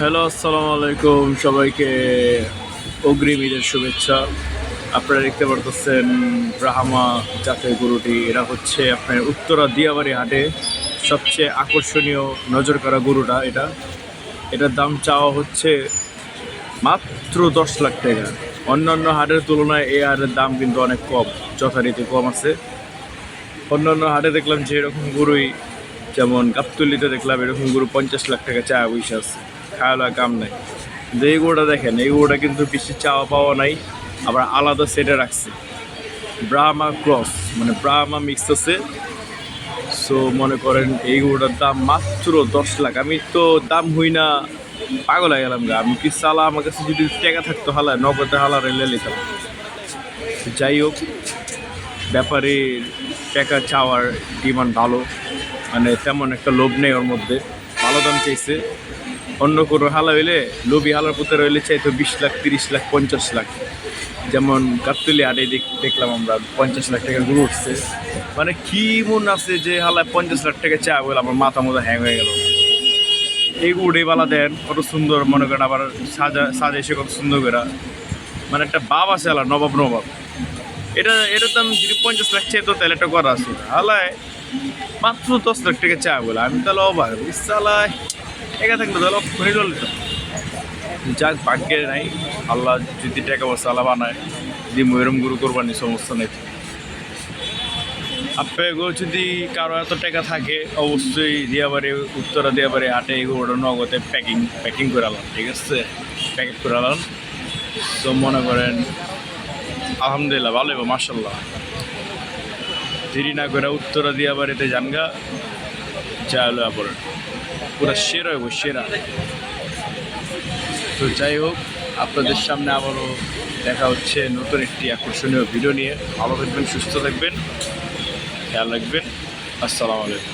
Hello, আসসালামু আলাইকুম সবাইকে। অগ্রিম ঈদের শুভেচ্ছা। আপনারা দেখতে পারতেছেন ব্রাহ্মা জাতের গরুটি। এরা হচ্ছে আপনার উত্তরা দিয়াবাড়ি হাটে সবচেয়ে আকর্ষণীয় নজর করা গরুটা। এটার দাম চাওয়া হচ্ছে মাত্র 10 লাখ টাকা। অন্যান্য হাটের তুলনায় এই হাটের দাম কিন্তু অনেক কম, যথারীতি কম আছে। অন্যান্য হাটে দেখলাম যে এরকম গরুই, যেমন গাবতলিতে দেখলাম এরকম গরু 50 লাখ টাকা চাওয়া বসে আছে, খাওয়া কাম নাই। কিন্তু এই গরুটা দেখেন, এই গরুটা কিন্তু বেশি চাওয়া পাওয়া নাই, আবার আলাদা সেটে রাখছে। ব্রাহ্মা ক্রস মানে ব্রাহ্মা মিক্স আছে। সো মনে করেন এই গরুটার দাম মাত্র 10 লাখ। আমি তো দাম হই না পাগল হয়ে গেলাম গা। আমি কি সালা, আমার কাছে যদি টাকা থাকতো হালা নগদে হালা রেলে নিতাম। যাই হোক, ব্যাপারীর টাকা চাওয়ার ডিমান্ড ভালো, মানে তেমন একটা লোভ নেই ওর মধ্যে। ভালো দাম চাইছে। অন্য কোনো হালা হইলে, লোভি হালার পুতে রইলে চাইতো 20 লাখ, 30 লাখ, 50 লাখ। যেমন গাবতলি হাটে দেখলাম আমরা 50 লাখ টাকা গরু উঠছে। মানে কি মন আছে যে হালায় 50 লাখ টাকা চা বলে আমার মাথা মতো হ্যাং হয়ে গেল। এই গরুটাই বালা দেন, কত সুন্দর, মনে করেন আবার সাজাইছে কত সুন্দর করে। মানে একটা বাপ আছে হালা, নবাব নবাব। এটার দাম যদি 50 লাখ চাইতো তাহলে একটা করা আছে। হালায় মাত্র 10 লাখ টাকা চা বলে, আমি তাহলে অবাক। ইসালায় একা থাকলে তাহলে খনি নিতাম। যাক, ভাগ্যে নাই। আল্লাহ যদি টাকা বসে আল্লাহ বানায়, যদি ময়ূরম গুরু করবানি, সমস্যা নেই। আপনাকেও যদি কারো এত টাকা থাকে, অবশ্যই উত্তরা দিয়াবাড়ি হাটে এগুলো নগদে প্যাকিং করে আলাম, ঠিক আছে? প্যাকেট করে আলাম। তো মনে করেন আলহামদুলিল্লাহ ভালো হইব, মার্শাল্লাহ। দেরি না করে উত্তরা দিয়াবাড়িতে জানগা, যা হলো আবার পুরা সেরা হইব, সেরা। তো যাই হোক, আপনাদের সামনে আবারও দেখা হচ্ছে নতুন একটি আকর্ষণীয় ভিডিও নিয়ে। ভালো থাকবেন, সুস্থ থাকবেন, খেয়াল রাখবেন। আসসালামু আলাইকুম।